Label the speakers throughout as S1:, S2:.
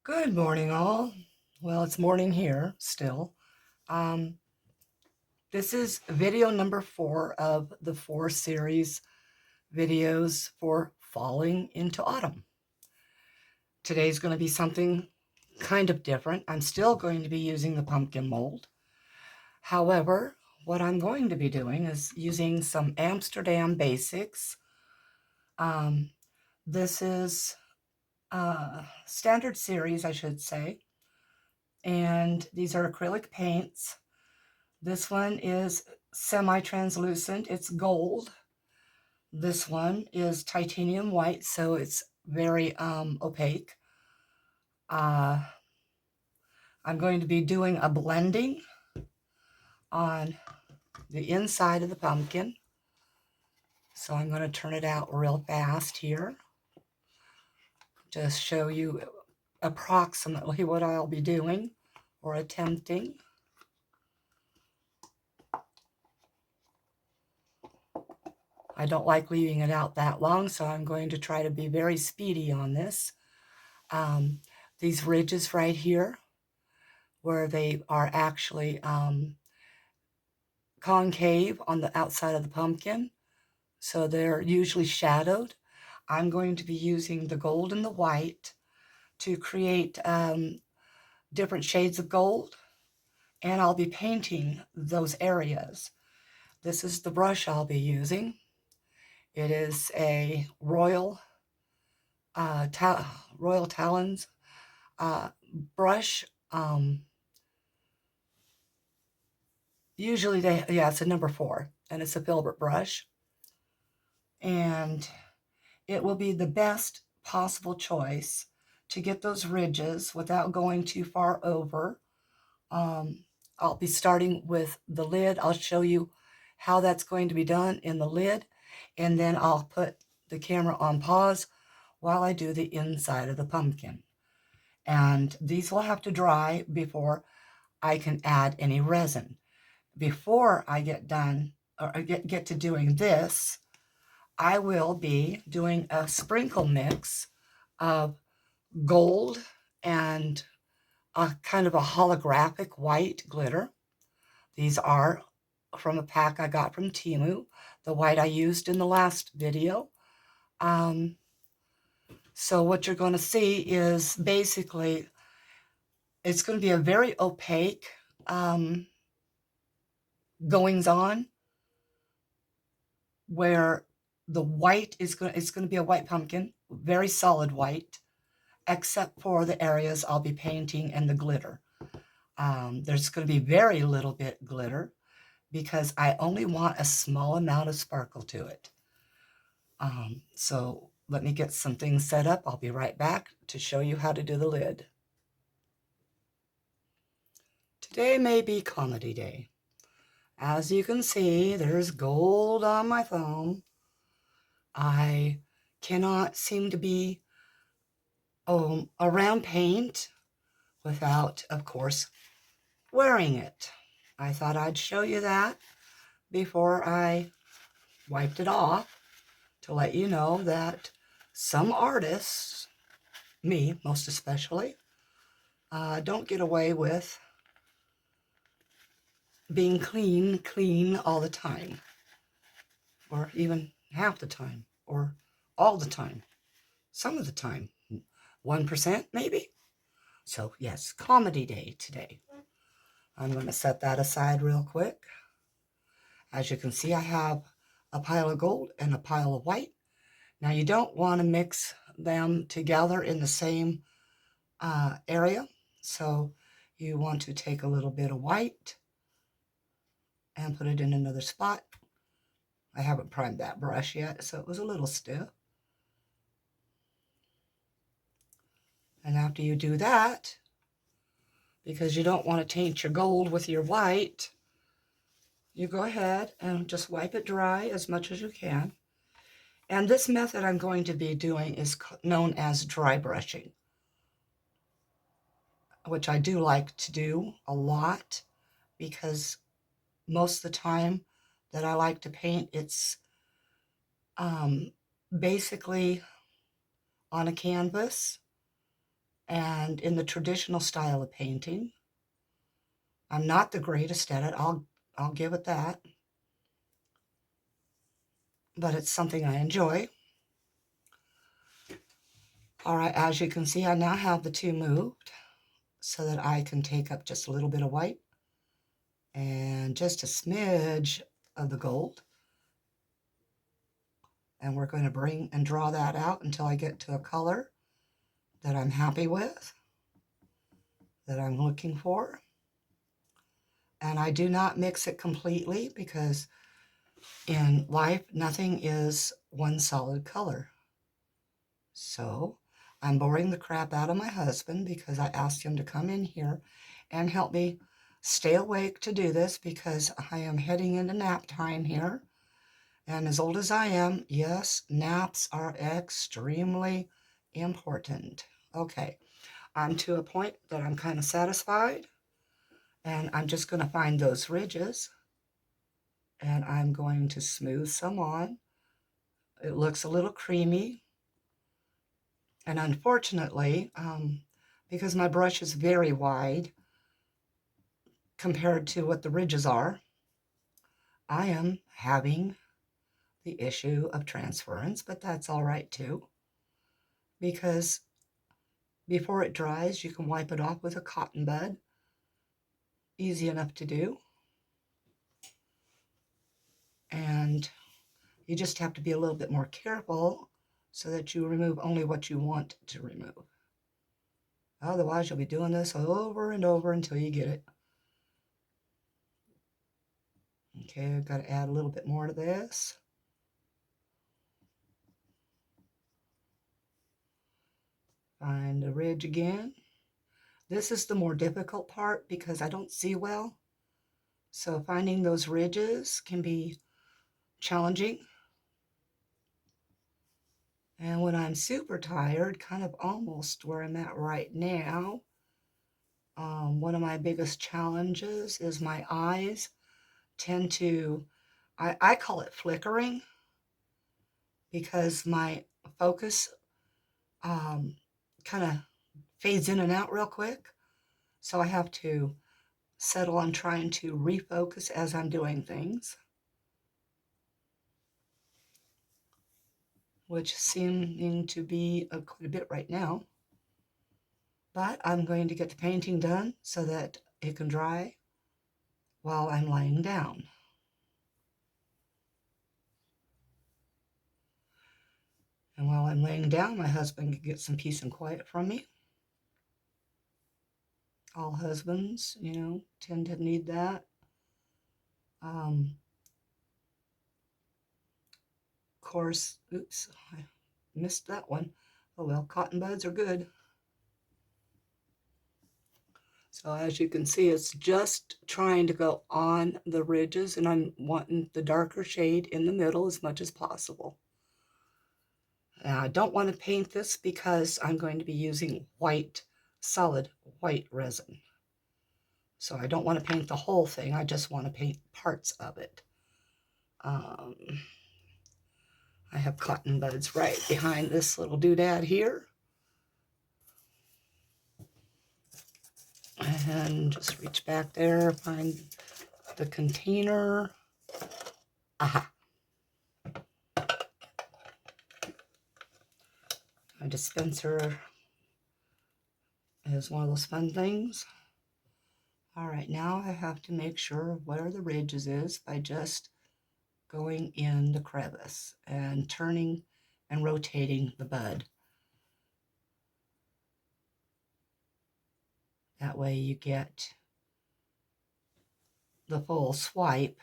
S1: Good morning, all. Well, it's morning here still. Um, this is video number 4 of the 4 series videos for falling into autumn. Today's going to be something kind of different. I'm still going to be using the pumpkin mold. However, what I'm going to be doing is using some Amsterdam Basics. This is standard series, I should say. And these are acrylic paints. This one is semi-translucent, it's gold. This one is titanium white, so it's very opaque. I'm going to be doing a blending on the inside of the pumpkin. So I'm going to turn it out real fast here. Just show you approximately what I'll be doing or attempting. I don't like leaving it out that long, so I'm going to try to be very speedy on this. These ridges right here, where they are actually concave on the outside of the pumpkin, so they're usually shadowed. I'm going to be using the gold and the white to create different shades of gold, and I'll be painting those areas. This is the brush I'll be using. It is a Royal Talons brush. Usually it's a number 4, and it's a filbert brush. And it will be the best possible choice to get those ridges without going too far over. I'll be starting with the lid. I'll show you how that's going to be done in the lid, and then I'll put the camera on pause while I do the inside of the pumpkin. And these will have to dry before I can add any resin. Before I get done, or get to doing this, I will be doing a sprinkle mix of gold and a kind of a holographic white glitter. These are from a pack I got from Temu, the white I used in the last video. So what you're going to see is basically, it's going to be a very opaque goings on, where the white it's going to be a white pumpkin, very solid white, except for the areas I'll be painting and the glitter. There's going to be very little bit glitter because I only want a small amount of sparkle to it. So let me get some things set up. I'll be right back to show you how to do the lid. Today may be comedy day. As you can see, there's gold on my phone. I cannot seem to be around paint without, of course, wearing it. I thought I'd show you that before I wiped it off, to let you know that some artists, me most especially, don't get away with being clean all the time, or even half the time, or all the time, some of the time, 1% maybe. So yes, comedy day today. I'm going to set that aside real quick. As you can see, I have a pile of gold and a pile of white. Now you don't want to mix them together in the same area. So you want to take a little bit of white and put it in another spot. I haven't primed that brush yet, so it was a little stiff. And after you do that, because you don't want to taint your gold with your white, you go ahead and just wipe it dry as much as you can. And this method I'm going to be doing is known as dry brushing, which I do like to do a lot, because most of the time that I like to paint, it's basically on a canvas, and in the traditional style of painting. I'm not the greatest at it, I'll give it that, but it's something I enjoy. All right, as you can see, I now have the two moved so that I can take up just a little bit of white and just a smidge of the gold. And we're going to bring and draw that out until I get to a color that I'm happy with, that I'm looking for. And I do not mix it completely because in life, nothing is one solid color. So I'm boring the crap out of my husband because I asked him to come in here and help me stay awake to do this because I am heading into nap time here. And as old as I am, yes, naps are extremely important. Okay, I'm to a point that I'm kind of satisfied. And I'm just going to find those ridges. And I'm going to smooth some on. It looks a little creamy. And unfortunately, because my brush is very wide compared to what the ridges are, I am having the issue of transference, but that's all right too, because before it dries, you can wipe it off with a cotton bud. Easy enough to do. And you just have to be a little bit more careful so that you remove only what you want to remove. Otherwise, you'll be doing this over and over until you get it. Okay, I've got to add a little bit more to this. Find the ridge again. This is the more difficult part because I don't see well. So finding those ridges can be challenging. And when I'm super tired, kind of almost where I'm at right now, one of my biggest challenges is my eyes tend to, I call it flickering, because my focus kind of fades in and out real quick. So I have to settle on trying to refocus as I'm doing things, which seeming to be quite a bit right now. But I'm going to get the painting done so that it can dry while I'm lying down. And while I'm laying down, my husband can get some peace and quiet from me. All husbands, tend to need that. Of course, oops, I missed that one. Oh well, cotton buds are good. So as you can see, it's just trying to go on the ridges, and I'm wanting the darker shade in the middle as much as possible. Now, I don't want to paint this because I'm going to be using white, solid white resin. So I don't want to paint the whole thing. I just want to paint parts of it. I have cotton buds right behind this little doodad here. And just reach back there, find the container. Aha. A dispenser is one of those fun things. All right, now I have to make sure where the ridges is by just going in the crevice and turning and rotating the bud. That way you get the full swipe.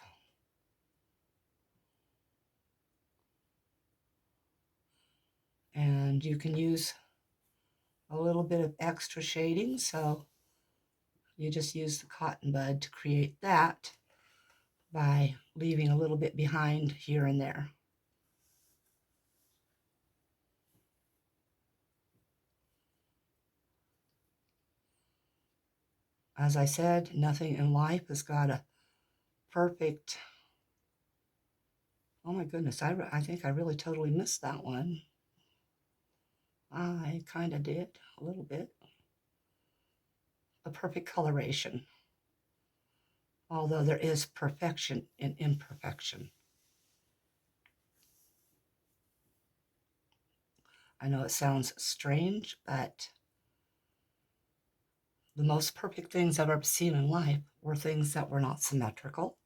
S1: And you can use a little bit of extra shading, so you just use the cotton bud to create that by leaving a little bit behind here and there. As I said, nothing in life has got a perfect... Oh my goodness, I think I really totally missed that one. I kind of did, a little bit. a perfect coloration, although there is perfection in imperfection. I know it sounds strange, but the most perfect things I've ever seen in life were things that were not symmetrical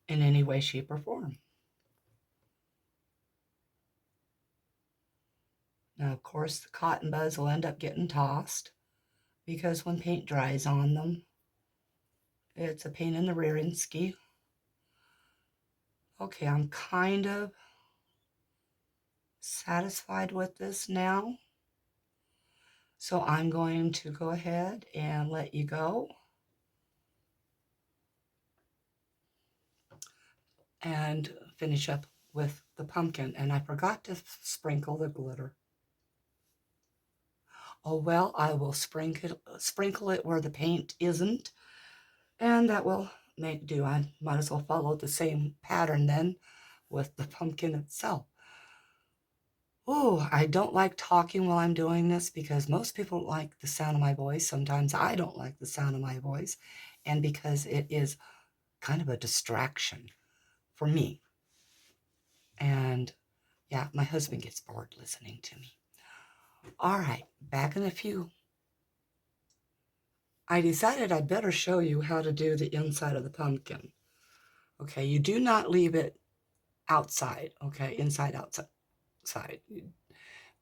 S1: in any way, shape, or form. Now, of course, the cotton buds will end up getting tossed because when paint dries on them, it's a pain in the rear end ski. Okay, I'm kind of satisfied with this now. So I'm going to go ahead and let you go and finish up with the pumpkin. And I forgot to sprinkle the glitter. Oh, well, I will sprinkle it where the paint isn't, and that will make do. I might as well follow the same pattern then with the pumpkin itself. Oh, I don't like talking while I'm doing this because most people like the sound of my voice. Sometimes I don't like the sound of my voice, and because it is kind of a distraction for me. And yeah, my husband gets bored listening to me. All right, back in a few. I decided I'd better show you how to do the inside of the pumpkin. Okay, you do not leave it outside, okay, inside, outside.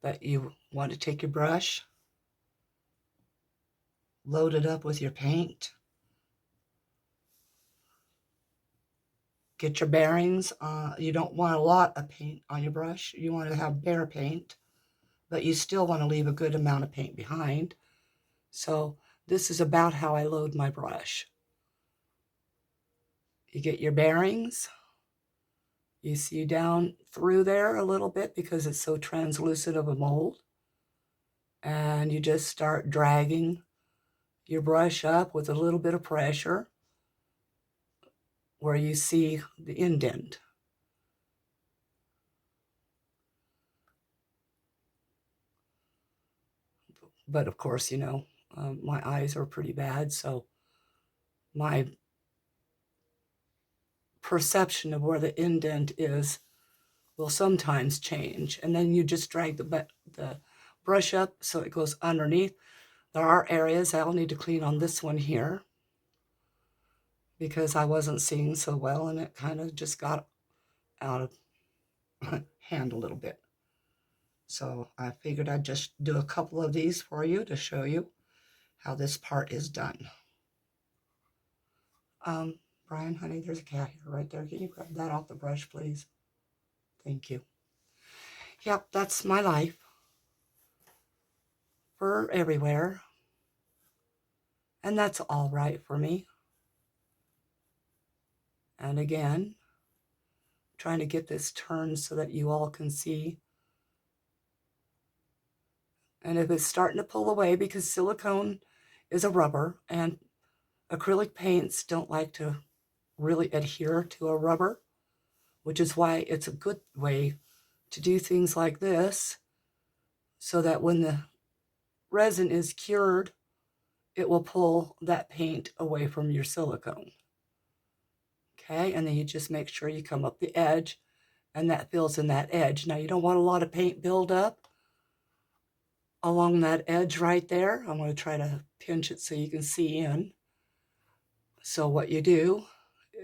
S1: But you want to take your brush, load it up with your paint, get your bearings. You don't want a lot of paint on your brush. You want to have bare paint, but you still want to leave a good amount of paint behind. So this is about how I load my brush. You get your bearings. You see down through there a little bit because it's so translucent of a mold. And you just start dragging your brush up with a little bit of pressure where you see the indent. But of course, you know, my eyes are pretty bad, so my perception of where the indent is will sometimes change. And then you just drag the brush up so it goes underneath. There are areas I'll need to clean on this one here because I wasn't seeing so well and it kind of just got out of hand a little bit. So I figured I'd just do a couple of these for you to show you how this part is done. Brian, honey, there's a cat here right there. Can you grab that off the brush, please? Thank you. Yep, that's my life. Fur everywhere. And that's all right for me. And again, trying to get this turned so that you all can see. And if it's starting to pull away, because silicone is a rubber and acrylic paints don't like to really adhere to a rubber, which is why it's a good way to do things like this so that when the resin is cured, it will pull that paint away from your silicone. Okay, and then you just make sure you come up the edge and that fills in that edge. Now you don't want a lot of paint build up along that edge right there. I'm going to try to pinch it so you can see in. So what you do,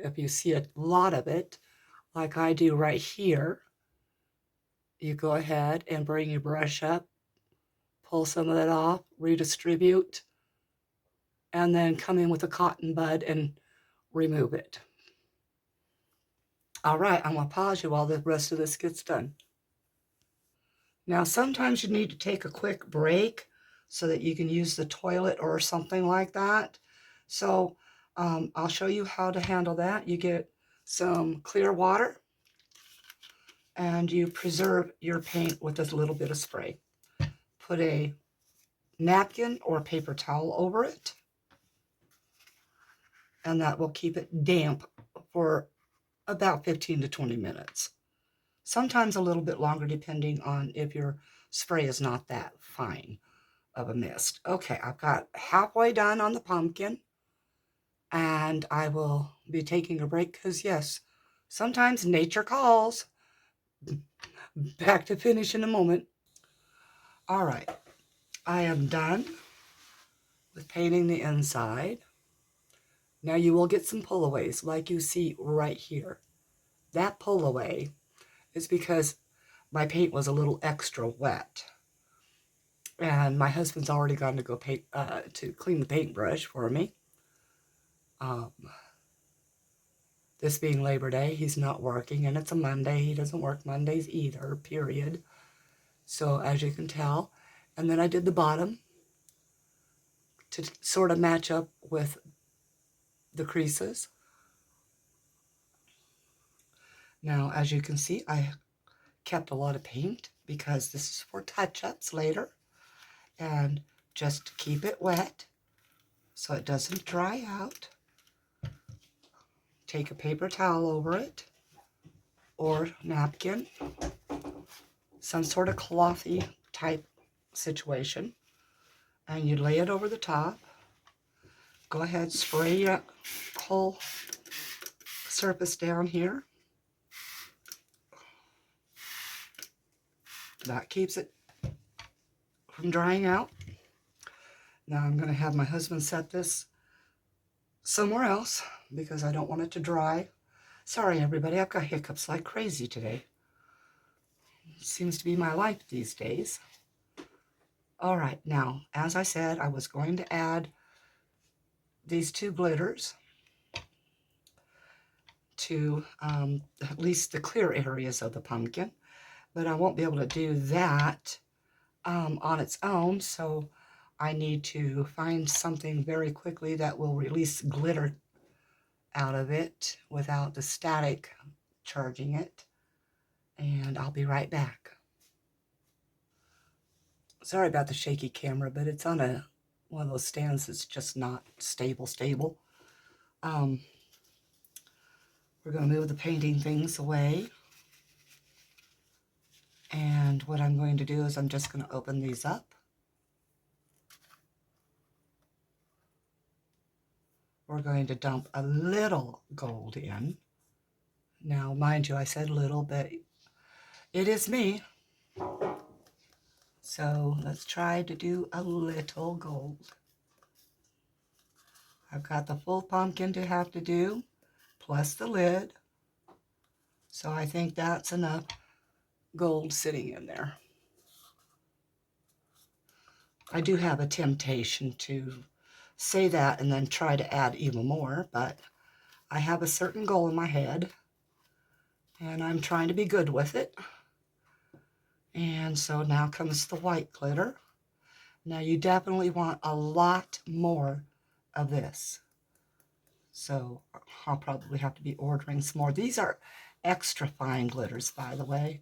S1: if you see a lot of it, like I do right here, you go ahead and bring your brush up, pull some of that off, redistribute, and then come in with a cotton bud and remove it. All right, I'm going to pause you while the rest of this gets done. Now, sometimes you need to take a quick break so that you can use the toilet or something like that. So I'll show you how to handle that. You get some clear water and you preserve your paint with a little bit of spray. Put a napkin or paper towel over it, and that will keep it damp for about 15 to 20 minutes. Sometimes a little bit longer depending on if your spray is not that fine. of a mist. Okay, I've got halfway done on the pumpkin, and I will be taking a break because, yes, sometimes nature calls. Back to finish in a moment. All right, I am done with painting the inside. Now you will get some pullaways like you see right here. That pullaway is because my paint was a little extra wet. And my husband's already gone to go paint, to clean the paintbrush for me. This being Labor Day, he's not working, and it's a Monday. He doesn't work Mondays either, period. So as you can tell, and then I did the bottom to sort of match up with the creases. Now, as you can see, I kept a lot of paint because this is for touch-ups later. And just to keep it wet so it doesn't dry out, take a paper towel over it or napkin, some sort of clothy type situation, and you lay it over the top. Go ahead, spray your whole surface down here. That keeps it from drying out. Now I'm going to have my husband set this somewhere else because I don't want it to dry. Sorry everybody, I've got hiccups like crazy today. Seems to be my life these days. All right, now, as I said, I was going to add these two glitters to at least the clear areas of the pumpkin, but I won't be able to do that on its own, so I need to find something very quickly that will release glitter out of it without the static charging it, and I'll be right back. Sorry about the shaky camera, but it's on one of those stands that's just not stable. We're going to move the painting things away. And what I'm going to do is I'm just going to open these up. We're going to dump a little gold in. Now, mind you, I said little, but it is me. So let's try to do a little gold. I've got the full pumpkin to have to do, plus the lid. So I think that's enough gold sitting in there. I do have a temptation to say that and then try to add even more, but I have a certain goal in my head, and I'm trying to be good with it. And so now comes the white glitter. Now you definitely want a lot more of this. So I'll probably have to be ordering some more. These are extra fine glitters, by the way.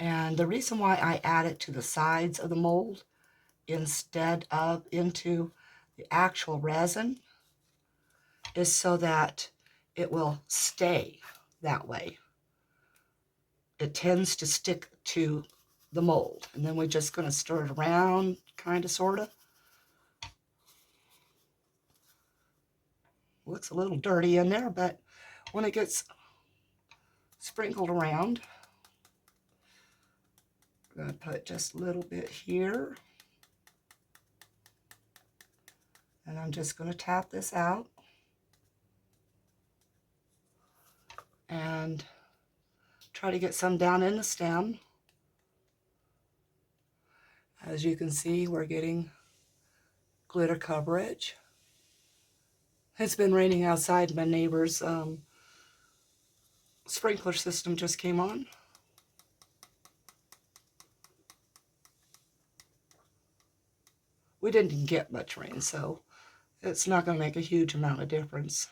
S1: And the reason why I add it to the sides of the mold instead of into the actual resin is so that it will stay that way. It tends to stick to the mold, and then we're just going to stir it around, kind of, sort of. Looks a little dirty in there, but when it gets sprinkled around, I'm going to put just a little bit here, and I'm just going to tap this out and try to get some down in the stem. As you can see, we're getting glitter coverage. It's been raining outside. My neighbor's sprinkler system just came on. We didn't get much rain, so it's not going to make a huge amount of difference.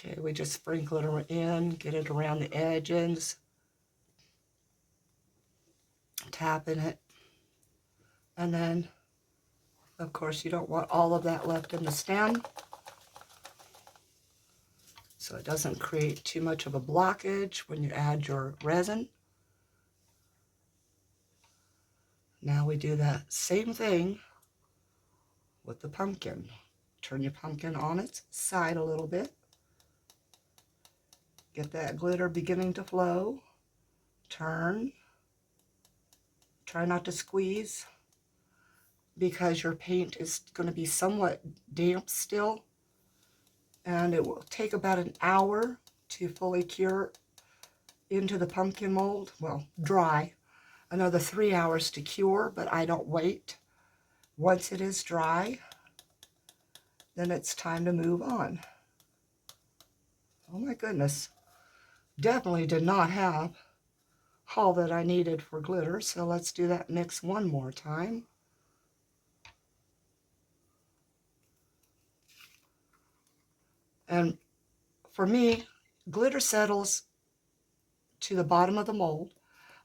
S1: Okay, we just sprinkle it in, get it around the edges, tapping it, and then, of course, you don't want all of that left in the stem, so it doesn't create too much of a blockage when you add your resin. Now we do that same thing with the pumpkin. Turn your pumpkin on its side a little bit. Get that glitter beginning to flow. Turn. Try not to squeeze because your paint is going to be somewhat damp still. And it will take about an hour to fully cure into the pumpkin mold. Well, dry. Another 3 hours to cure, but I don't wait. Once it is dry, then it's time to move on. Oh my goodness. Definitely did not have all that I needed for glitter, so let's do that mix one more time. And for me, glitter settles to the bottom of the mold,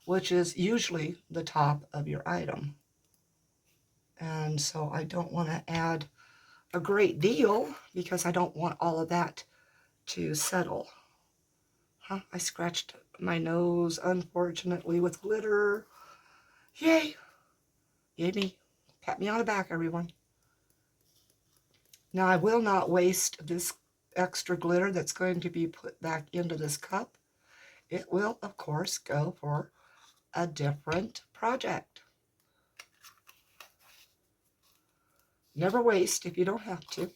S1: which is usually the top of your item. And so I don't want to add a great deal because I don't want all of that to settle. Huh? I scratched my nose, unfortunately, with glitter. Yay! Yay me. Pat me on the back, everyone. Now I will not waste this extra glitter that's going to be put back into this cup. It will, of course, go for a different project. Never waste if you don't have to.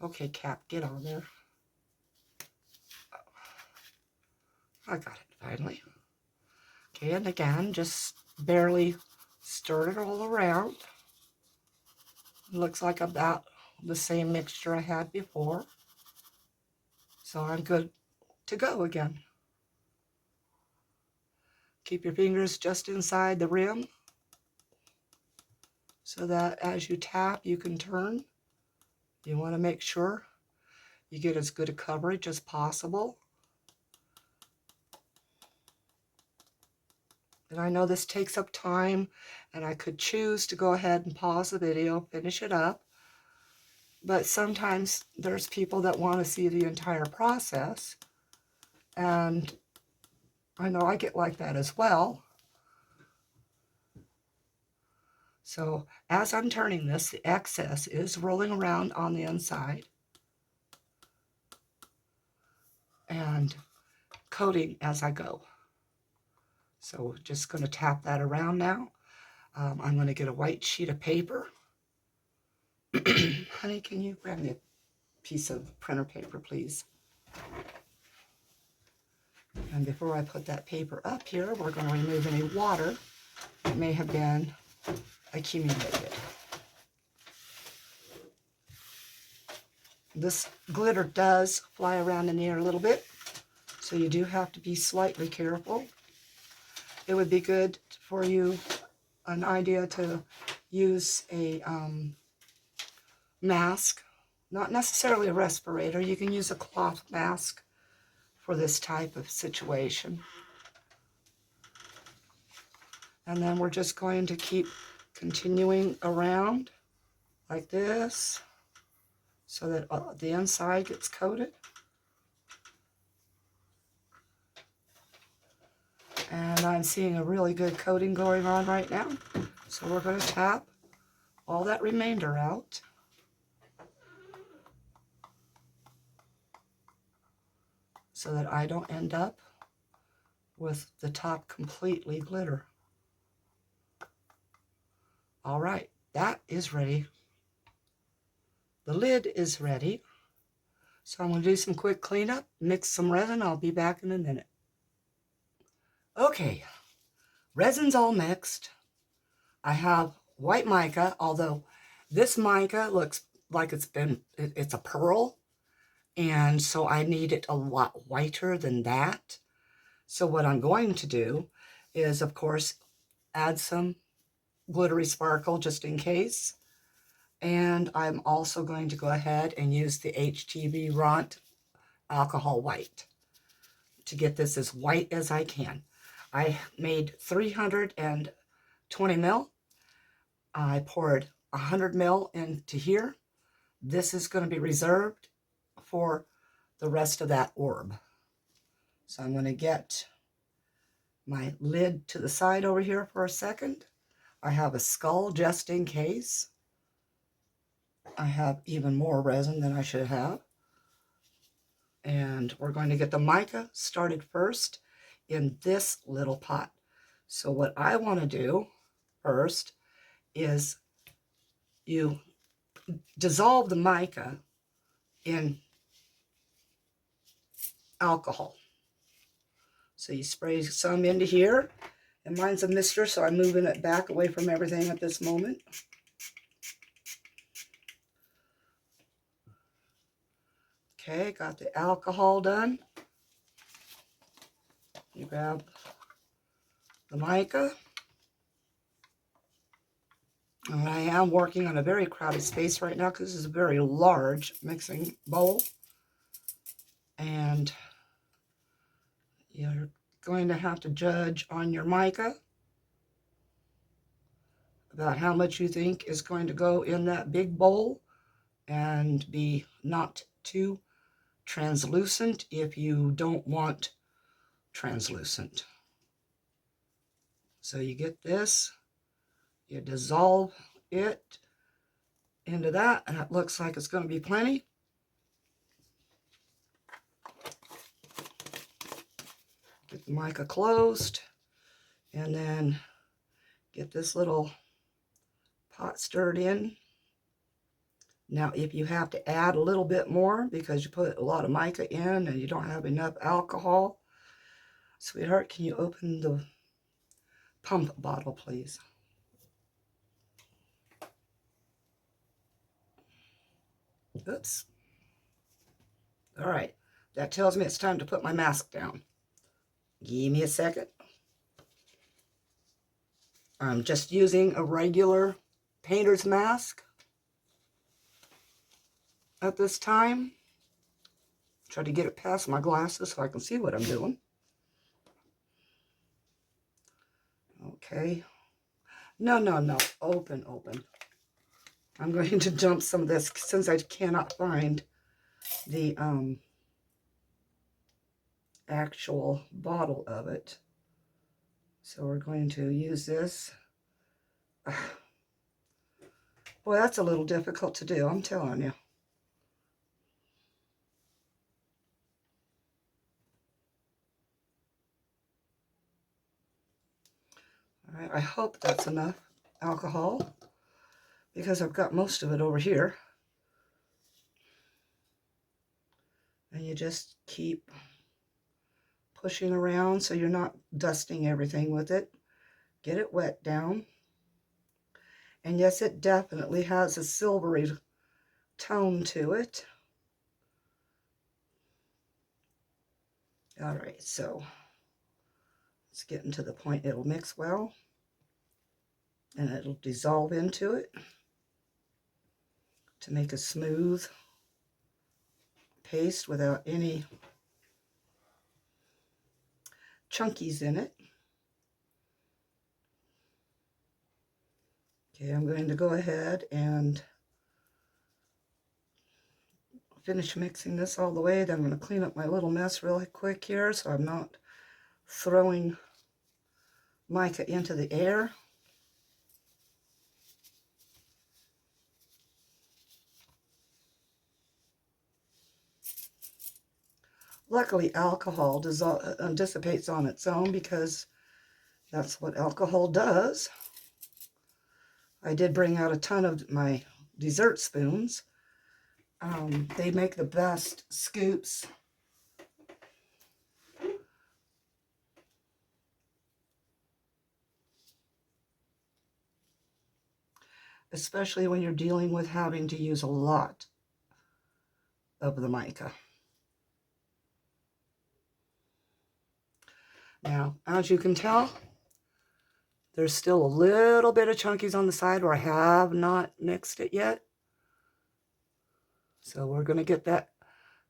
S1: Okay, Cap, get on there. I got it finally. Okay, and again, just barely stir it all around. Looks like about the same mixture I had before. So I'm good to go again. Keep your fingers just inside the rim so that as you tap, you can turn. You want to make sure you get as good a coverage as possible. And I know this takes up time, and I could choose to go ahead and pause the video, finish it up. But sometimes there's people that want to see the entire process. And I know I get like that as well. So as I'm turning this, the excess is rolling around on the inside and coating as I go. So we're just going to tap that around now. I'm going to get a white sheet of paper. Honey, can you grab me a piece of printer paper, please? And before I put that paper up here, we're going to remove any water that may have been accumulated. This glitter does fly around in the air a little bit, so you do have to be slightly careful. It would be good for you, an idea to use a mask, not necessarily a respirator. You can use a cloth mask for this type of situation. And then we're just going to keep continuing around like this so that the inside gets coated. And I'm seeing a really good coating going on right now. So we're going to tap all that remainder out. So that I don't end up with the top completely glitter. All right, that is ready. The lid is ready. So I'm going to do some quick cleanup, mix some resin. I'll be back in a minute. Okay, resin's all mixed. I have white mica, although this mica looks like it's a pearl. And so I need it a lot whiter than that. So what I'm going to do is, of course, add some glittery sparkle just in case. And I'm also going to go ahead and use the HTV RONT alcohol white to get this as white as I can. I made 320 mil. I poured 100 mil into here. This is going to be reserved for the rest of that orb. So I'm going to get my lid to the side over here for a second. I have a skull just in case. I have even more resin than I should have. And we're going to get the mica started first in this little pot. So what I want to do first is you dissolve the mica in alcohol. So you spray some into here, and mine's a mister, so I'm moving it back away from everything at this moment. Okay, got the alcohol done. You grab the mica. And I am working on a very crowded space right now because this is a very large mixing bowl. And you're going to have to judge on your mica about how much you think is going to go in that big bowl and be not too translucent if you don't want translucent. So you get this, you dissolve it into that, and it looks like it's going to be plenty. Get the mica closed, and then get this little pot stirred in. Now, if you have to add a little bit more because you put a lot of mica in and you don't have enough alcohol, sweetheart, can you open the pump bottle, please? Oops. All right. That tells me it's time to put my mask down. Give me a second. I'm just using a regular painter's mask at this time. Try to get it past my glasses so I can see what I'm doing. Okay. No. Open. I'm going to dump some of this since I cannot find the actual bottle of it. So we're going to use this. Boy, that's a little difficult to do, I'm telling you. All right, I hope that's enough alcohol because I've got most of it over here. And you just keep pushing around so you're not dusting everything with it. Get it wet down. And yes, it definitely has a silvery tone to it. All right, so it's getting to the point it'll mix well. And it'll dissolve into it to make a smooth paste without any chunkies in it. Okay, I'm going to go ahead and finish mixing this all the way. Then I'm going to clean up my little mess really quick here so I'm not throwing mica into the air. Luckily, alcohol dissipates on its own because that's what alcohol does. I did bring out a ton of my dessert spoons. They make the best scoops. Especially when you're dealing with having to use a lot of the mica. Now, as you can tell, there's still a little bit of chunkies on the side where I have not mixed it yet. So we're going to get that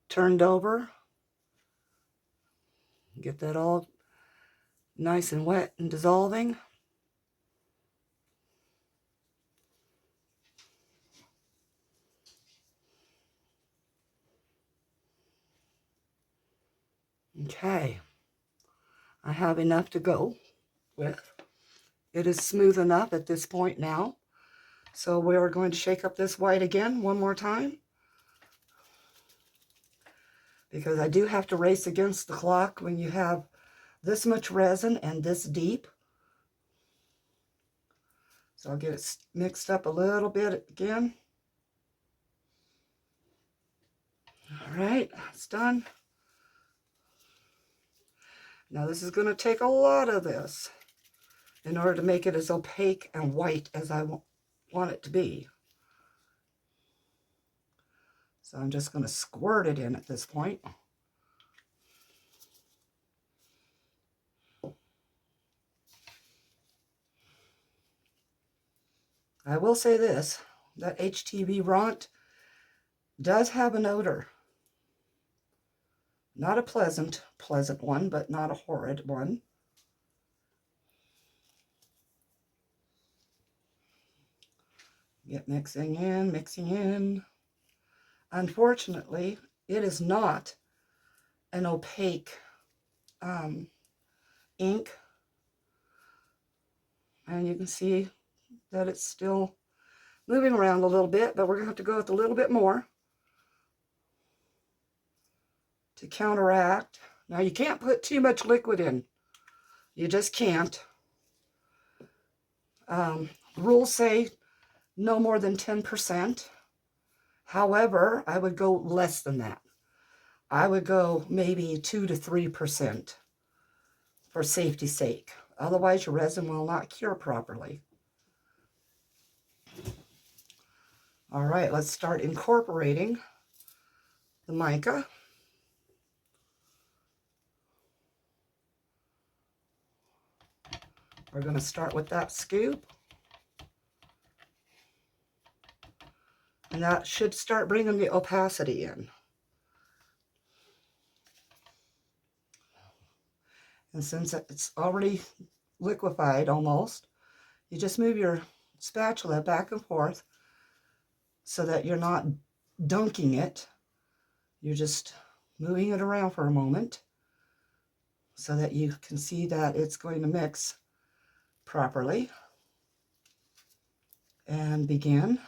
S1: turned over. Get that all nice and wet and dissolving. Okay. I have enough to go with. It is smooth enough at this point now. So we are going to shake up this white again one more time, because I do have to race against the clock when you have this much resin and this deep. So I'll get it mixed up a little bit again. All right, it's done. Now this is going to take a lot of this in order to make it as opaque and white as I want it to be. So I'm just going to squirt it in at this point. I will say this, that HTV Rondt does have an odor. Not a pleasant one, but not a horrid one. Get mixing in. Unfortunately, it is not an opaque ink. And you can see that it's still moving around a little bit, but we're going to have to go with a little bit more to counteract. Now you can't put too much liquid in. You just can't. Rules say no more than 10%. However, I would go less than that. I would go maybe 2 to 3% for safety's sake. Otherwise, your resin will not cure properly. All right, let's start incorporating the mica. We're going to start with that scoop. And that should start bringing the opacity in. And since it's already liquefied almost, you just move your spatula back and forth so that you're not dunking it. You're just moving it around for a moment so that you can see that it's going to mix properly. And begin.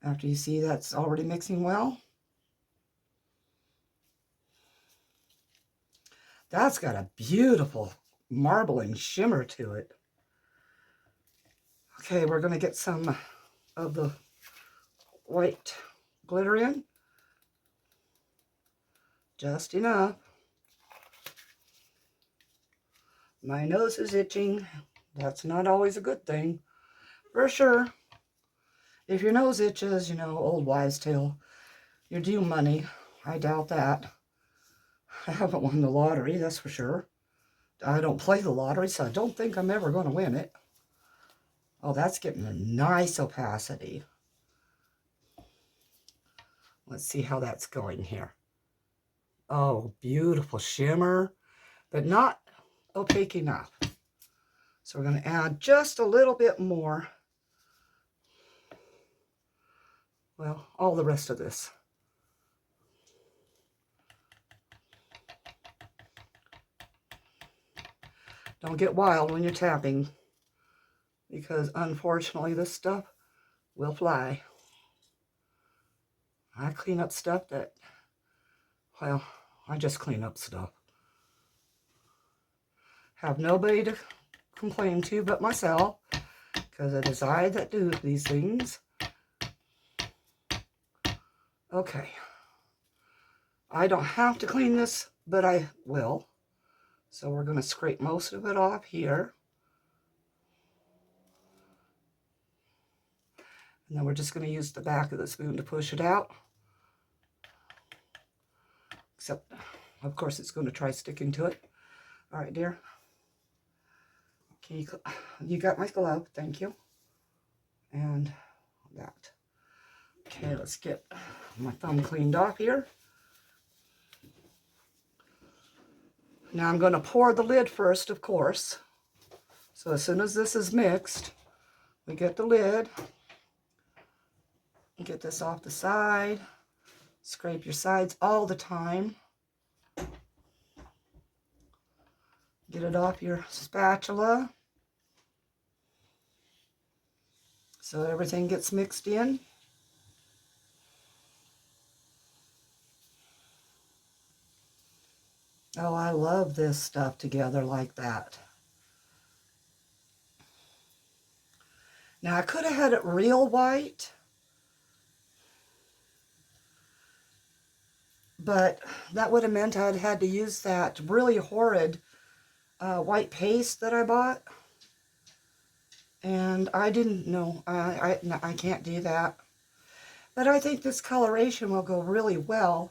S1: After you see that's already mixing well. That's got a beautiful marbling shimmer to it. Okay, we're going to get some of the white glitter in. Just enough. My nose is itching. That's not always a good thing. For sure. If your nose itches, you know, old wives' tale, you're due money. I doubt that. I haven't won the lottery, that's for sure. I don't play the lottery, so I don't think I'm ever going to win it. Oh, that's getting a nice opacity. Let's see how that's going here. Oh, beautiful shimmer, but not opaque enough. So we're going to add just a little bit more. Well, all the rest of this. Don't get wild when you're tapping, because unfortunately this stuff will fly. I clean up stuff that, well, I just clean up stuff. Have nobody to complain to but myself, because it is I that do these things. Okay. I don't have to clean this, but I will. So we're going to scrape most of it off here. And then we're just going to use the back of the spoon to push it out. Except, of course, it's going to try sticking to it. All right, dear. You got my glove. Thank you. And that. Okay, let's get my thumb cleaned off here. Now I'm going to pour the lid first, of course. So as soon as this is mixed, we get the lid. Get this off the side. Scrape your sides all the time. Get it off your spatula. so everything gets mixed in. Oh, I love this stuff together like that. Now, I could have had it real white, but that would have meant I'd had to use that really horrid white paste that I bought. And I didn't know, I can't do that. But I think this coloration will go really well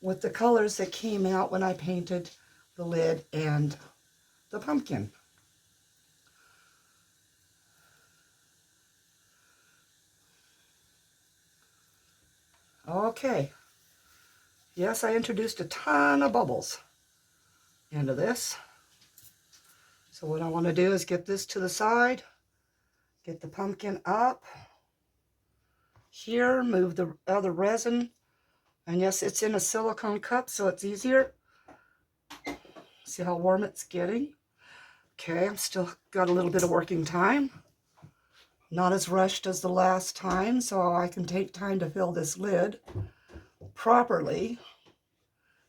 S1: with the colors that came out when I painted the lid and the pumpkin. Okay. Yes, I introduced a ton of bubbles into this. So what I want to do is get this to the side, get the pumpkin up here, move the other resin. And yes, it's in a silicone cup, so it's easier. See how warm it's getting? Okay, I'm still got a little bit of working time. Not as rushed as the last time, so I can take time to fill this lid properly.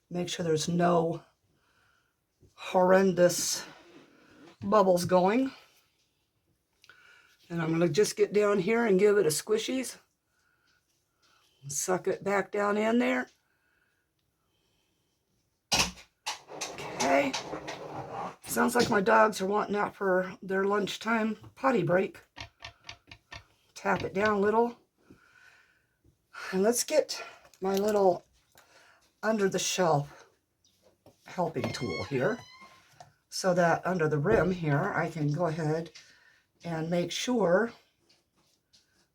S1: Make sure there's no horrendous bubbles going. And I'm going to just get down here and give it a squishies. Suck it back down in there. Okay. Sounds like my dogs are wanting out for their lunchtime potty break. Tap it down a little. And let's get my little under the shelf helping tool here, so that under the rim here I can go ahead and make sure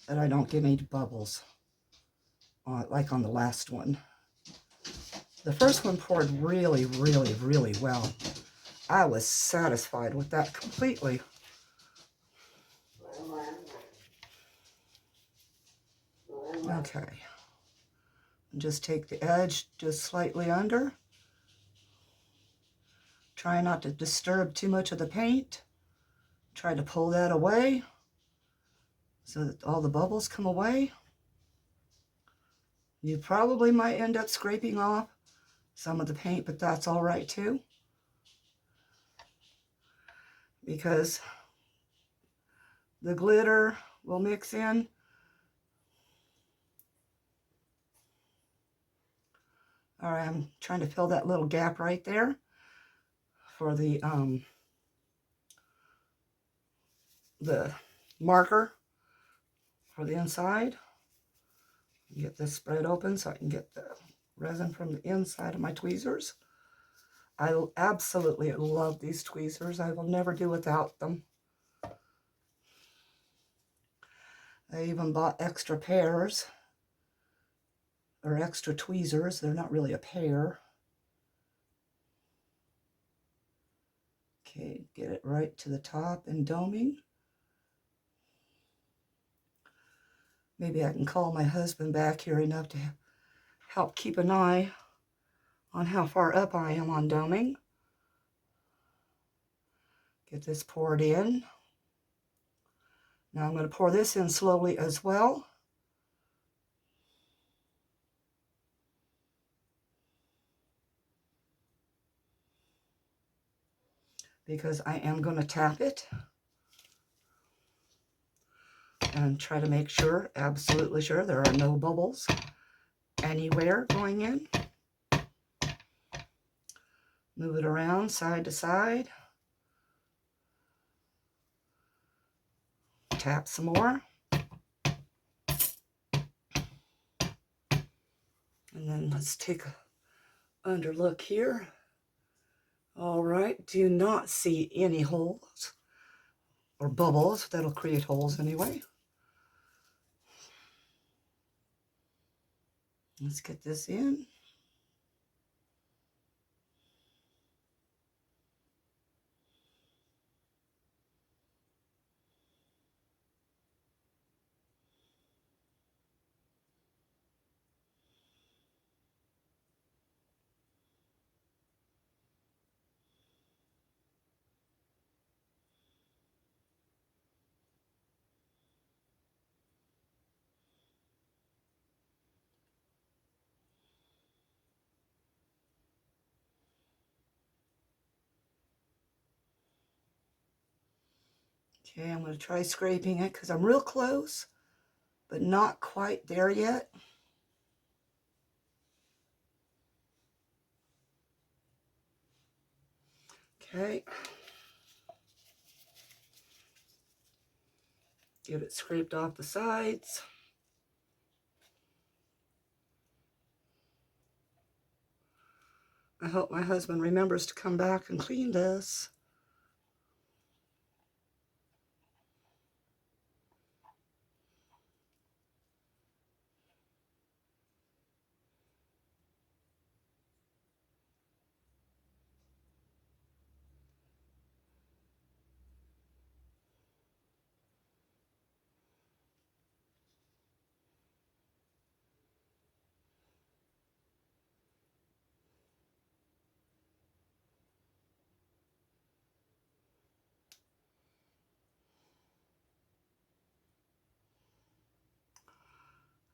S1: that I don't get any bubbles like on the last one. The first one poured really, really, really well. I was satisfied with that completely. Okay. Just take the edge just slightly under. Try not to disturb too much of the paint. Try to pull that away so that all the bubbles come away. You probably might end up scraping off some of the paint, but that's all right too, because the glitter will mix in. All right, I'm trying to fill that little gap right there for the marker for the inside. Get this spread open so I can get the resin from the inside of my tweezers. I absolutely love these tweezers. I will never do without them. I even bought extra pairs, or extra tweezers. They're not really a pair. Okay, get it right to the top and doming. Maybe I can call my husband back here enough to help keep an eye on how far up I am on doming. Get this poured in. Now I'm going to pour this in slowly as well. Because I am going to tap it and try to make sure, absolutely sure, there are no bubbles anywhere going in. Move it around side to side. Tap some more. And then let's take a under look here. All right, do not see any holes or bubbles. That'll create holes anyway. Let's get this in. Okay, I'm going to try scraping it because I'm real close, but not quite there yet. Okay. Get it scraped off the sides. I hope my husband remembers to come back and clean this.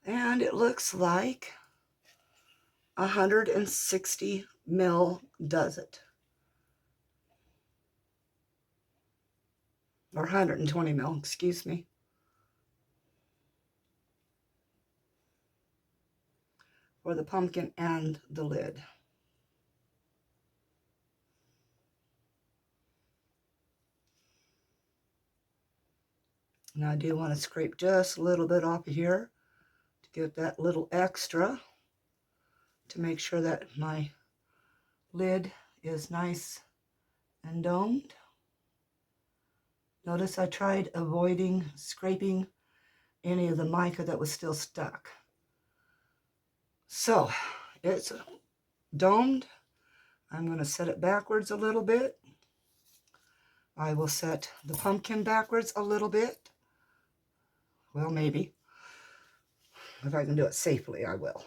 S1: And it looks like 160 mil does it. Or 120 mil, excuse me. For the pumpkin and the lid. And I do want to scrape just a little bit off of here to get that little extra to make sure that my lid is nice and domed. Notice I tried avoiding scraping any of the mica that was still stuck. So it's domed. I'm going to set it backwards a little bit. I will set the pumpkin backwards a little bit. Well, maybe. If I can do it safely, I will.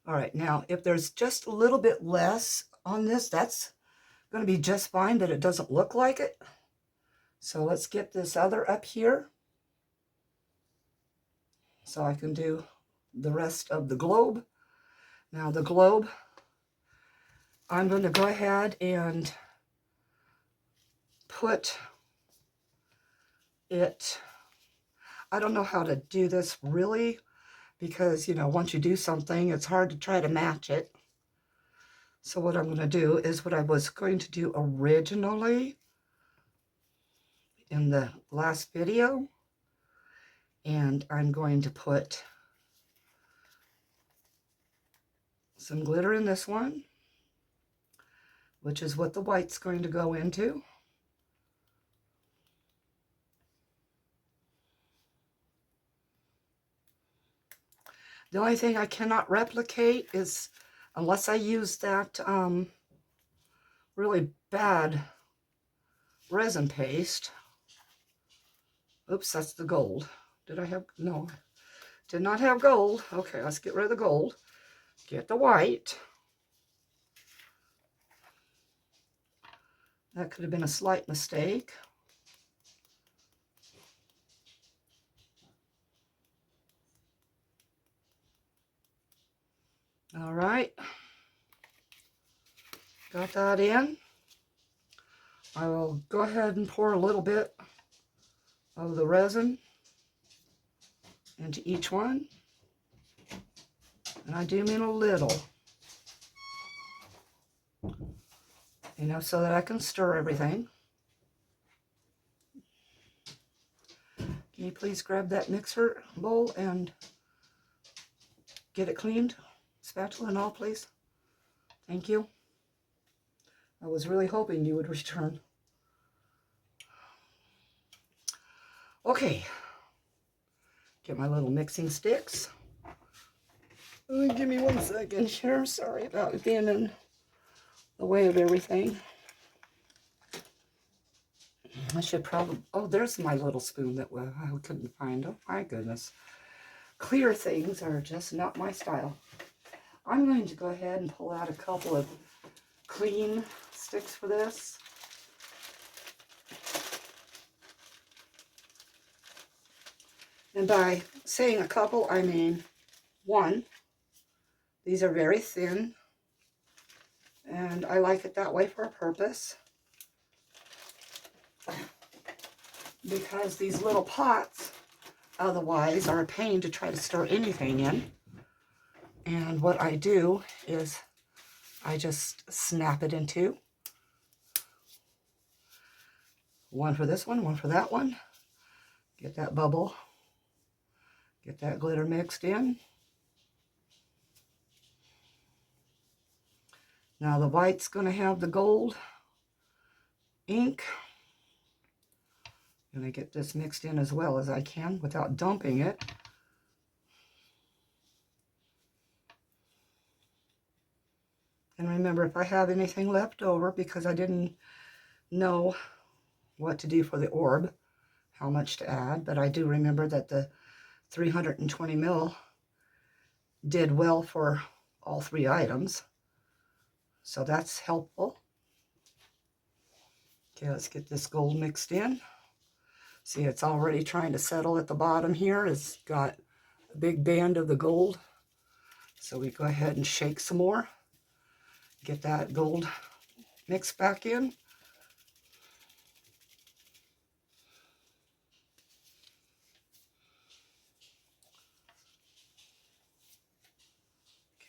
S1: All right, now if there's just a little bit less on this, that's going to be just fine, but it doesn't look like it. So let's get this other up here so I can do the rest of the globe. Now the globe, I'm going to go ahead and put it, I don't know how to do this really, because, you know, once you do something, it's hard to try to match it. So what I'm going to do is what I was going to do originally in the last video. And I'm going to put some glitter in this one, which is what the white's going to go into. The only thing I cannot replicate is, unless I use that really bad resin paste. Oops, that's the gold. Did I have, no, did not have gold. Okay, let's get rid of the gold. Get the white. That could have been a slight mistake. All right. Got that in. I will go ahead and pour a little bit of the resin into each one. And I do mean a little. You know, so that I can stir everything. Can you please grab that mixer bowl and get it cleaned? Spatula and all, please. Thank you. I was really hoping you would return. Okay. Get my little mixing sticks. Give me 1 second here. Sorry about being in the way of everything. I should probably, oh, there's my little spoon that I couldn't find. Oh, my goodness. Clear things are just not my style. I'm going to go ahead and pull out a couple of clean sticks for this. And by saying a couple, I mean one. These are very thin, and I like it that way for a purpose, because these little pots otherwise are a pain to try to stir anything in. And what I do is I just snap it in two. One for this one for that one. Get that bubble, get that glitter mixed in. Now the white's going to have the gold ink. I'm going to get this mixed in as well as I can without dumping it. And remember, if I have anything left over, because I didn't know what to do for the orb, how much to add, but I do remember that the 320 mil did well for all three items. So that's helpful. Okay, let's get this gold mixed in. See, it's already trying to settle at the bottom here. It's got a big band of the gold. So we go ahead and shake some more. Get that gold mixed back in.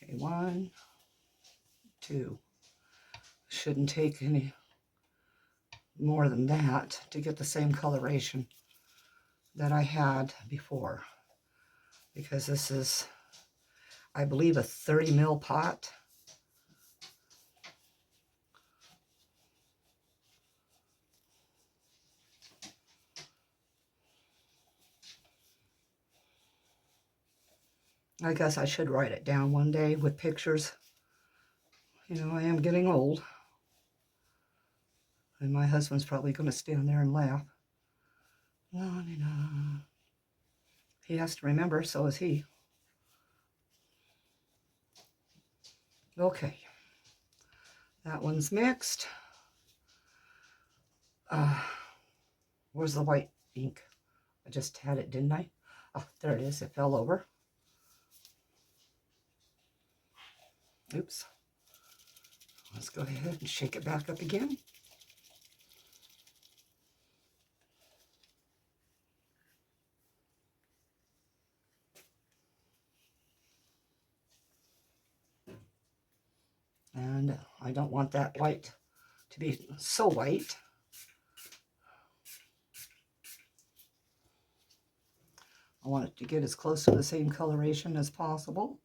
S1: Okay, 1, 2. Shouldn't take any more than that to get the same coloration that I had before, because this is, I believe, a 30 mil pot. I guess I should write it down one day with pictures. You know, I am getting old. And my husband's probably going to stand there and laugh. He has to remember, so is he. Okay. That one's mixed. Where's the white ink? I just had it, didn't I? Oh, there it is. It fell over. Oops. Let's go ahead and shake it back up again. And I don't want that white to be so white. I want it to get as close to the same coloration as possible.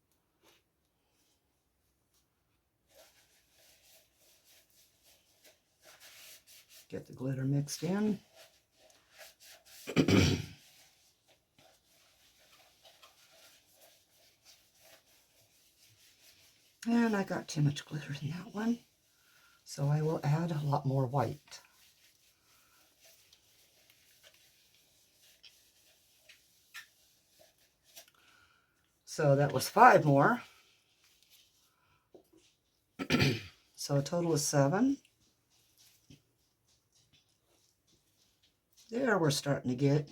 S1: Get the glitter mixed in. And I got too much glitter in that one, so I will add a lot more white. So that was 5 more. So a total of 7. There we're starting to get.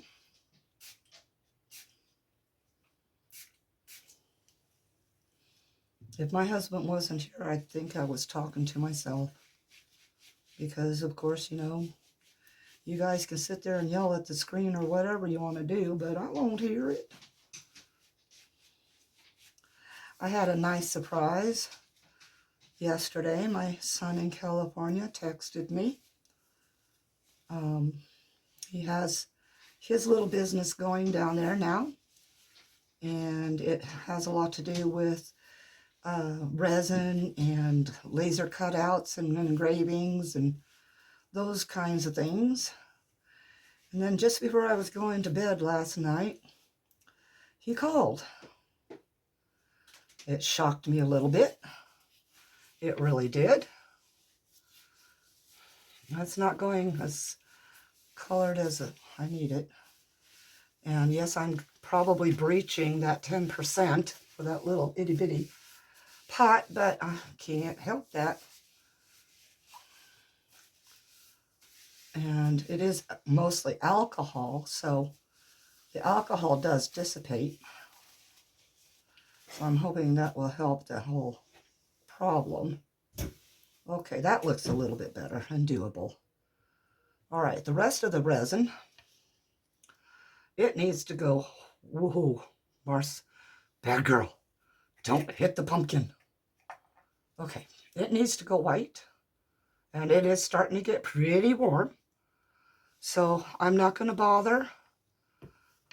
S1: If my husband wasn't here, I think I was talking to myself. Because, of course, you know, you guys can sit there and yell at the screen or whatever you want to do, but I won't hear it. I had a nice surprise yesterday. My son in California texted me. He has his little business going down there now, and it has a lot to do with resin and laser cutouts and engravings and those kinds of things. And then just before I was going to bed last night, he called. It shocked me a little bit. It really did. That's not going as colored as I need it. And yes, I'm probably breaching that 10% for that little itty bitty pot, but I can't help that. And it is mostly alcohol, so the alcohol does dissipate. So I'm hoping that will help the whole problem. Okay, that looks a little bit better and doable. All right, the rest of the resin, it needs to go, woohoo, Mars, bad girl, don't hit the pumpkin. Okay, it needs to go white, and it is starting to get pretty warm. So I'm not going to bother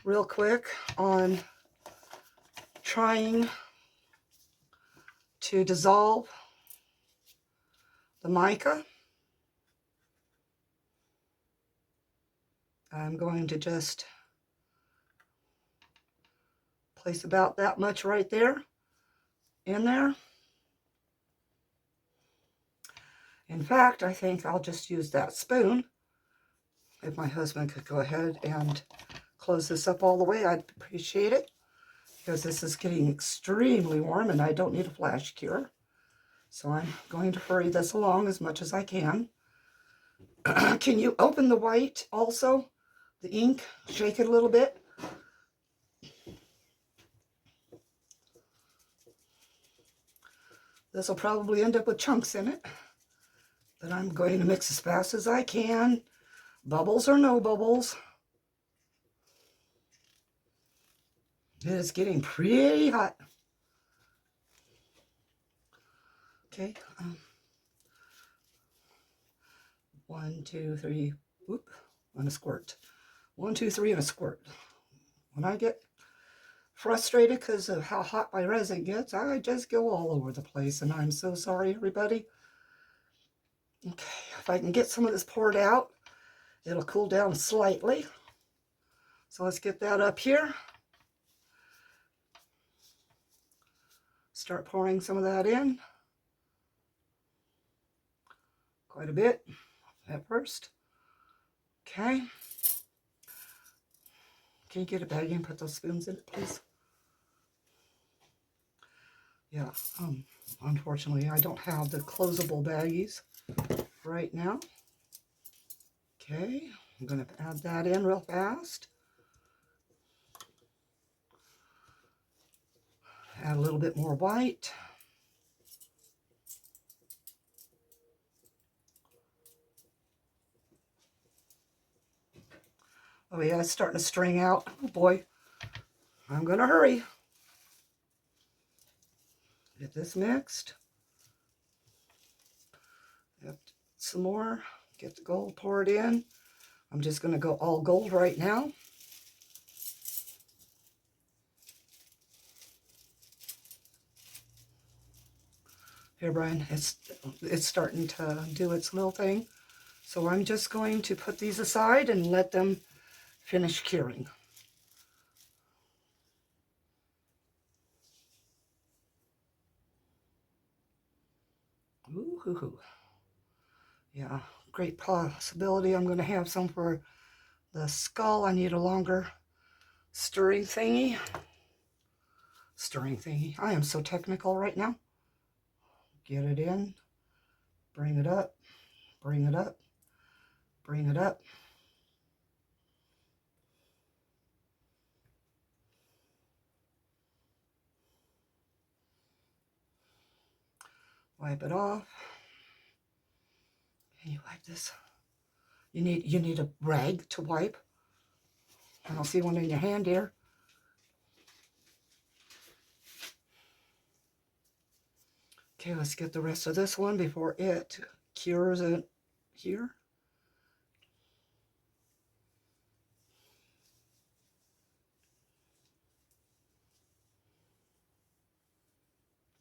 S1: real quick on trying to dissolve the mica. I'm going to just place about that much right there in there. In fact, I think I'll just use that spoon. If my husband could go ahead and close this up all the way, I'd appreciate it, because this is getting extremely warm and I don't need a flash cure. So I'm going to hurry this along as much as I can. Can you open the white also? The ink, shake it a little bit. This will probably end up with chunks in it, but I'm going to mix as fast as I can. Bubbles or no bubbles. It is getting pretty hot. Okay. 1, 2, 3, whoop, and a squirt. 1, 2, 3, and a squirt. When I get frustrated because of how hot my resin gets, I just go all over the place, and I'm so sorry, everybody. Okay, if I can get some of this poured out, it'll cool down slightly. So let's get that up here. Start pouring some of that in. Quite a bit at first. Okay. Can you get a baggie and put those spoons in it, please? Yeah, unfortunately, I don't have the closable baggies right now. Okay, I'm going to add that in real fast. Add a little bit more white. Oh yeah, it's starting to string out. Oh boy, I'm going to hurry. Get this mixed. Get some more. Get the gold poured in. I'm just going to go all gold right now. Here, Brian, it's starting to do its little thing. So I'm just going to put these aside and let them finish curing. Ooh, hoo, hoo. Yeah, great possibility I'm going to have some for the skull. I need a longer stirring thingy. I am so technical right now. Get it in, bring it up, bring it up, bring it up. Wipe it off. Can you wipe this? You need a rag to wipe. I don't see one in your hand here. Okay, let's get the rest of this one before it cures it here.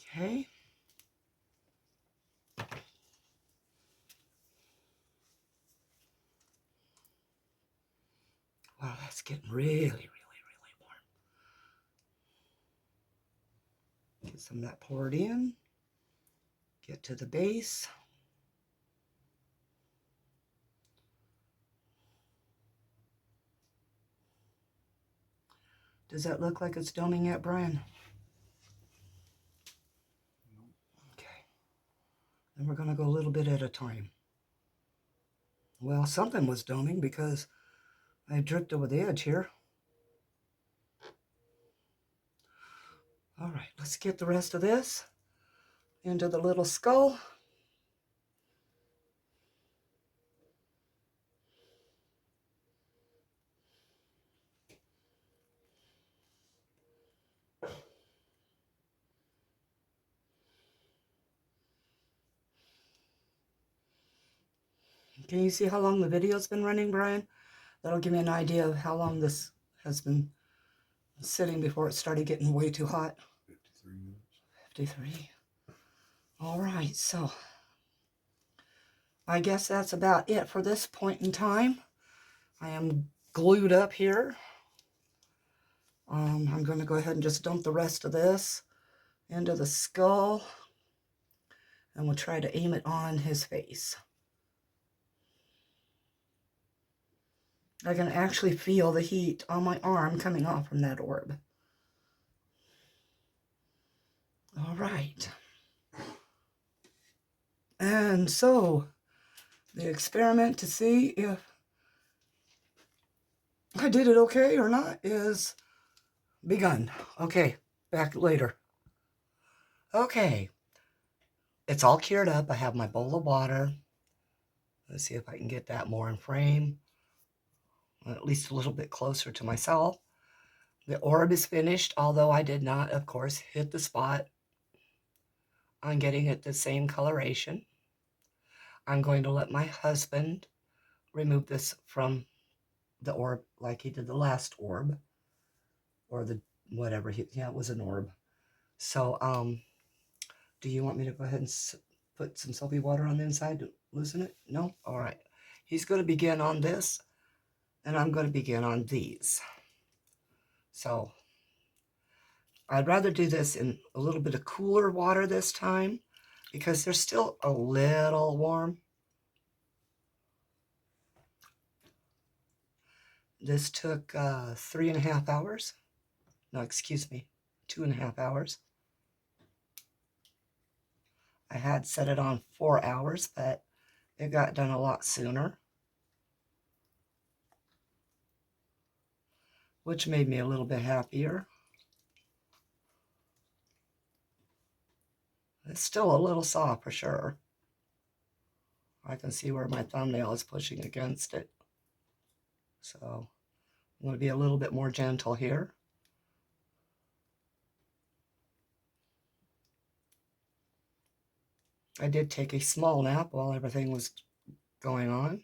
S1: Okay. Wow, that's getting really warm. Get some of that poured in. Get to the base. Does that look like it's doming yet, Brian? Okay. Then we're going to go a little bit at a time. Well, something was doming because I dripped over the edge here. All right, let's get the rest of this into the little skull. Can you see how long the video's been running, Brian? That'll give me an idea of how long this has been sitting before it started getting way too hot.
S2: 53 minutes.
S1: 53. All right, so I guess that's about it for this point in time. I am glued up here. I'm going to go ahead and just dump the rest of this into the skull, and we'll try to aim it on his face. I can actually feel the heat on my arm coming off from that orb. All right. And so, the experiment to see if I did it okay or not is begun. Okay, back later. Okay, it's all cured up. I have my bowl of water. Let's see if I can get that more in frame, at least a little bit closer to myself. The orb is finished, although I did not, of course, hit the spot on getting it the same coloration. I'm going to let my husband remove this from the orb like he did the last orb, or the whatever yeah, it was an orb. So do you want me to go ahead and put some soapy water on the inside to loosen it? No? All right. He's going to begin on this, and I'm going to begin on these. So I'd rather do this in a little bit of cooler water this time because they're still a little warm. This took 3.5 hours. No, excuse me, 2.5 hours. I had set it on 4 hours, but it got done a lot sooner, which made me a little bit happier. It's still a little soft for sure. I can see where my thumbnail is pushing against it. So I'm going to be a little bit more gentle here. I did take a small nap while everything was going on.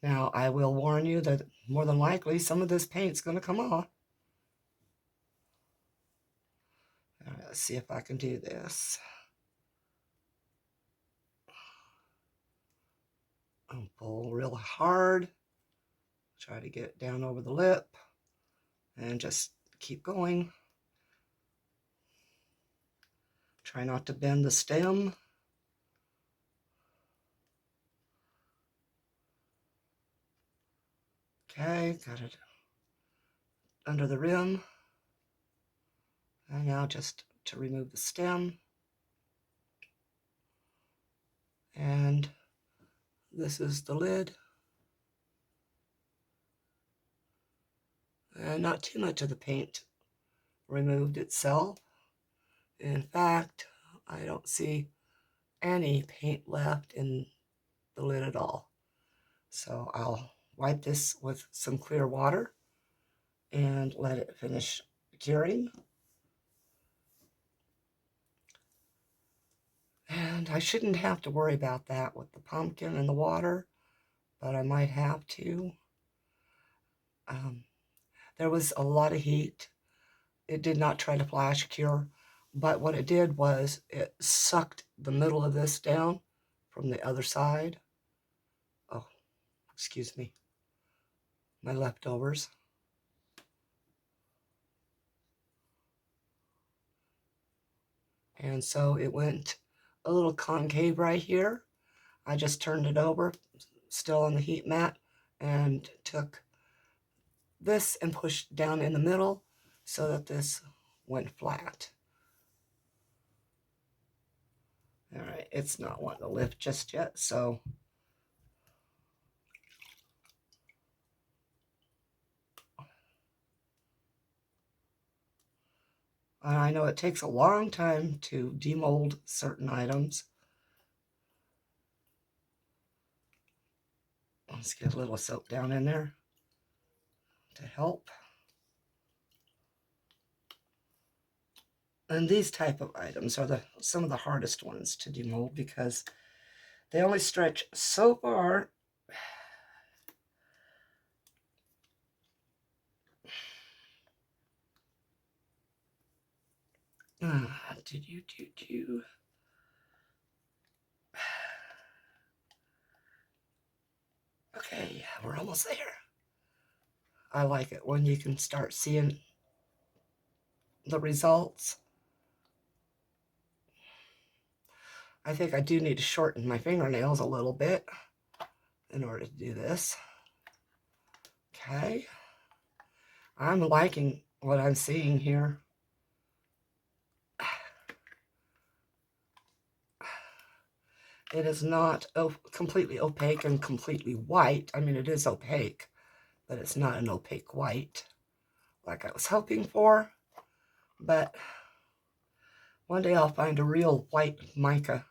S1: Now, I will warn you that more than likely some of this paint's going to come off. All right, let's see if I can do this. I'll pull real hard. Try to get it down over the lip. And just keep going. Try not to bend the stem. Okay, got it under the rim. And now just to remove the stem. And this is the lid. And not too much of the paint removed itself. In fact, I don't see any paint left in the lid at all. So I'll wipe this with some clear water and let it finish curing. And I shouldn't have to worry about that with the pumpkin and the water, but I might have to. There was a lot of heat. It did not try to flash cure, but what it did was it sucked the middle of this down from the other side. Oh, excuse me. My leftovers. And so it went a little concave right here. I just turned it over, still on the heat mat, and took this and pushed down in the middle so that this went flat. All right, it's not wanting to lift just yet, so I know it takes a long time to demold certain items. Let's get a little soap down in there to help. And these type of items are some of the hardest ones to demold because they only stretch so far. Okay, we're almost there. I like it when you can start seeing the results. I think I do need to shorten my fingernails a little bit in order to do this. Okay. I'm liking what I'm seeing here. It is not completely opaque and completely white. I mean, it is opaque, but it's not an opaque white like I was hoping for. But one day I'll find a real white mica.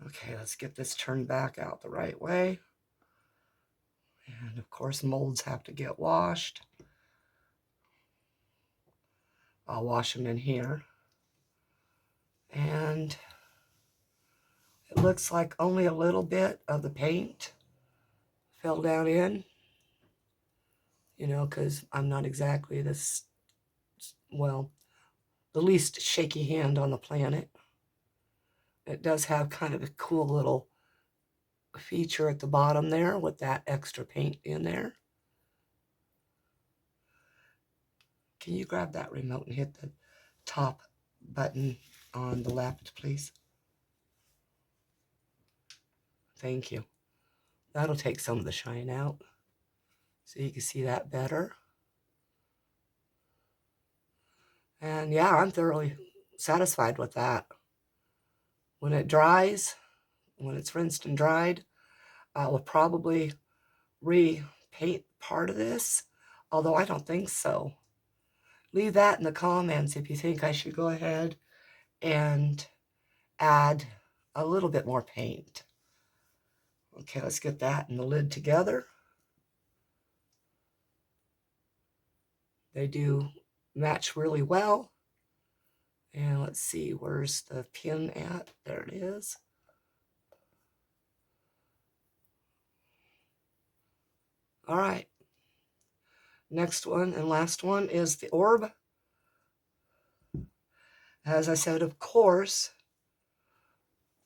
S1: Okay, let's get this turned back out the right way. And of course, molds have to get washed. I'll wash them in here. And it looks like only a little bit of the paint fell down in, you know, because I'm not exactly this, well, the least shaky hand on the planet. It does have kind of a cool little feature at the bottom there with that extra paint in there. Can you grab that remote and hit the top button on the left, please? Thank you. That'll take some of the shine out so you can see that better. And yeah, I'm thoroughly satisfied with that. When it dries, when it's rinsed and dried, I will probably repaint part of this, although I don't think so. Leave that in the comments if you think I should go ahead and add a little bit more paint. Okay, let's get that and the lid together. They do match really well. And let's see, where's the pin at? There it is. All right. Next one and last one is the orb. As I said, of course,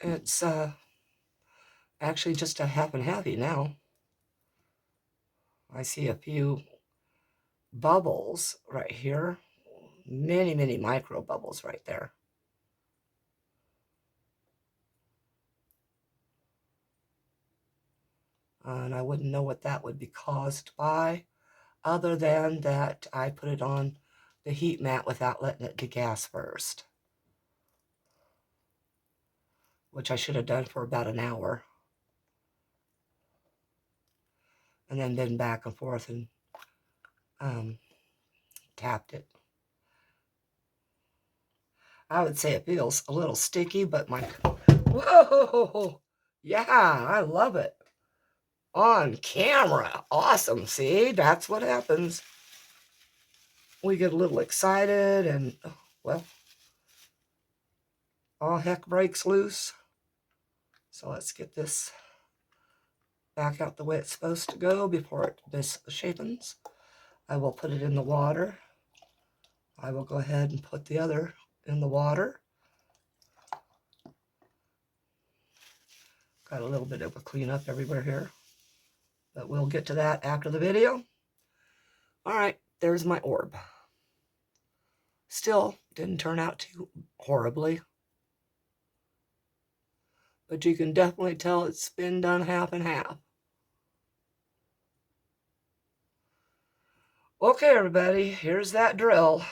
S1: it's actually just a half and halfy now. I see a few bubbles right here. Many, many micro bubbles right there. And I wouldn't know what that would be caused by, other than that I put it on the heat mat without letting it degas first, which I should have done for about an hour. And then been back and forth and tapped it. I would say it feels a little sticky, but whoa, yeah, I love it. On camera, awesome. See, that's what happens. We get a little excited and, well, all heck breaks loose. So let's get this back out the way it's supposed to go before it misshapens. I will put it in the water. I will go ahead and put the other in the water. Got a little bit of a cleanup everywhere here, but we'll get to that after the video. All right, there's my orb. Still didn't turn out too horribly, but you can definitely tell it's been done half and half. Okay, everybody, here's that drill.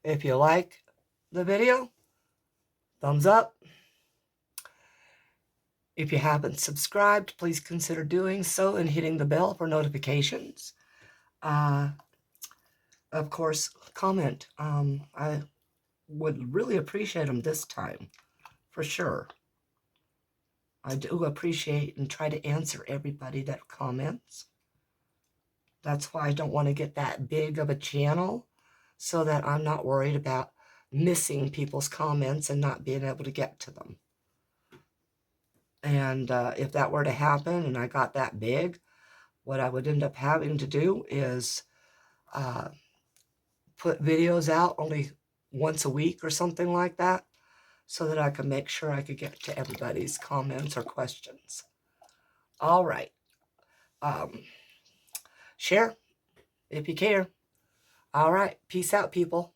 S1: If you like the video, thumbs up. If you haven't subscribed, please consider doing so and hitting the bell for notifications. of course, comment. I would really appreciate them this time, for sure. I do appreciate and try to answer everybody that comments. That's why I don't want to get that big of a channel, so that I'm not worried about missing people's comments and not being able to get to them. And if that were to happen and I got that big, what I would end up having to do is uh, put videos out only once a week or something like that, so that I can make sure I could get to everybody's comments or questions. All right. Share if you care. All right. Peace out, people.